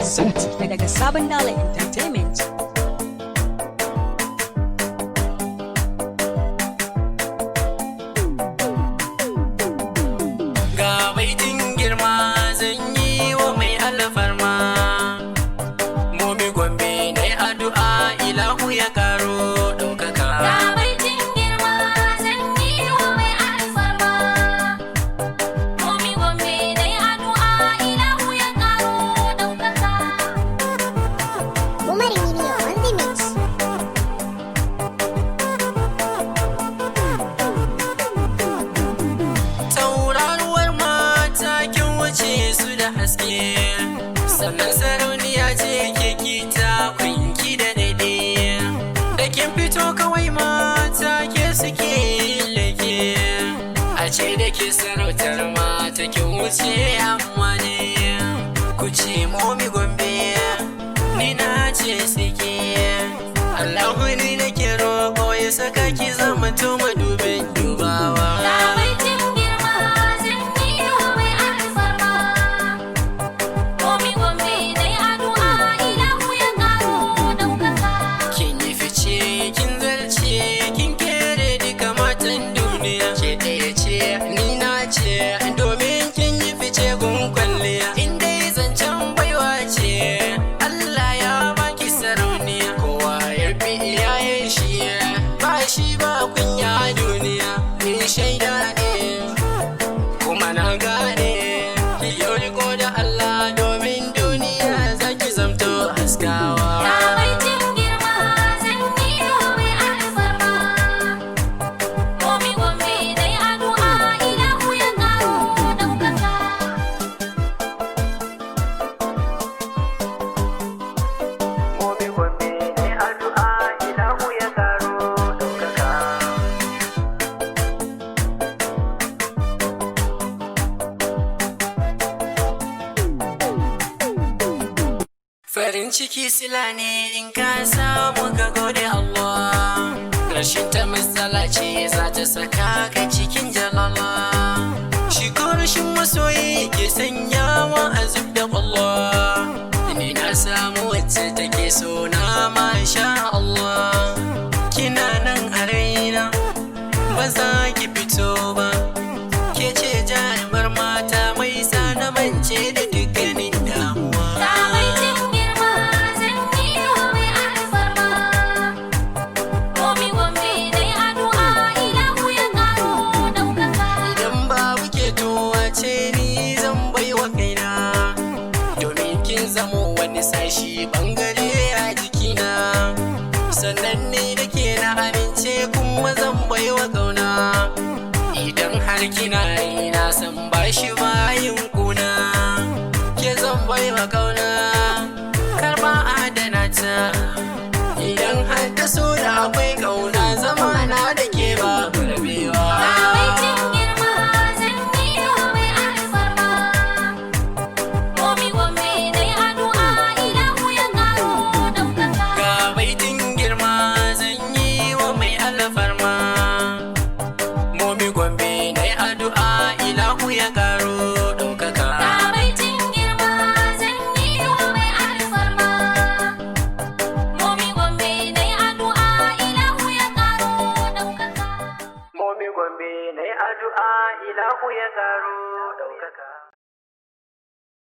sauti daga Sabon Dala Entertainment. Ga baitin girma zan yi wa mai alfarma, Momi Gombe na addu'a ilahu ya karo ɗaukaka. Ga baitin girma zan yi wa mai alfarma, Momi Gombe na addu'a ilahu ya karo ɗaukaka. Umar Emilio on the mix. Tauraruwar mata kin wuce su da haske, sannan sarauniya ce ke kita kunki da daidai. Da kin fito kawai mata ke suke leke, a ce da ke sarautar mata kin wuce amma ne. Ku ce Momi Gombe, ni na ce suke. Allahu ni nake roƙo ya saka ki zama tuma dubin dubawa. Ga baitin girma zan yi wa mai alfarma, Momi Gombe na addu'a ilahu ya karo ɗaukaka. Kin yi fice, kin zarce, kin kere duka matan duniya. Ke ɗaya ce, ni na ce, domin kin yi fice gun kwalliya. In dai zancen baiwa ce, Allah ya baki sarauniya. Kowa ya fi iyayen shi, ba shi ba kunya duniya. Ni shaida ne, kuma na gane, ki yau riko da Allah domin duniya zaki zamto haskawa. Ga baitin girma zan yi wa mai alfarma, Momi Gombe na addu'a ilahu ya karo ɗaukaka. Momi Gombe ne addu'a ilahu ya karo ɗaukaka. Farin ciki sila ne in ka samu ka gode Allah. Rashin ta matsala ce za ta saka ka cikin jalala. Shi ko rashin masoyi ke sanyawa a zub da Allah. Ni na samu wacce take so na masha Allah. Kina nan a raina ba za ki fito ba. Ke ce jarumar mata mai sa na mance da dukkanin damuwa. Ga baitin girma zan yi wa mai alfarma, Momi Gombe na addu'a ilahu ya karo ɗaukaka. Idan babu ke ce ni zan baiwa kaina, domin kin zamo wani sashi bangare a jikina. Sannan ne da ke na amince kuma zan baiwa kauna. Idan har kina yi na san bashi bayin kuna, ke zan baiwa kauna, karba adana ta. Idan har ta so da akwai kauna zama na da ke ba rabewa. Ga baitin girma zan yi wa mai alfarma, Momi Gombe na addu'a ilahu ya karo ɗaukaka. Ga baitin girma zan yi wa mai alfarma, Momi Gombe na addu'a ilahu ya karo ɗaukaka. Ga baitin girma zan yi wa mai alfarma, Momi Gombe na addu'a ilahu ya karo ɗaukaka. Momi Gombe na addu'a ilahu ya karo ɗaukaka.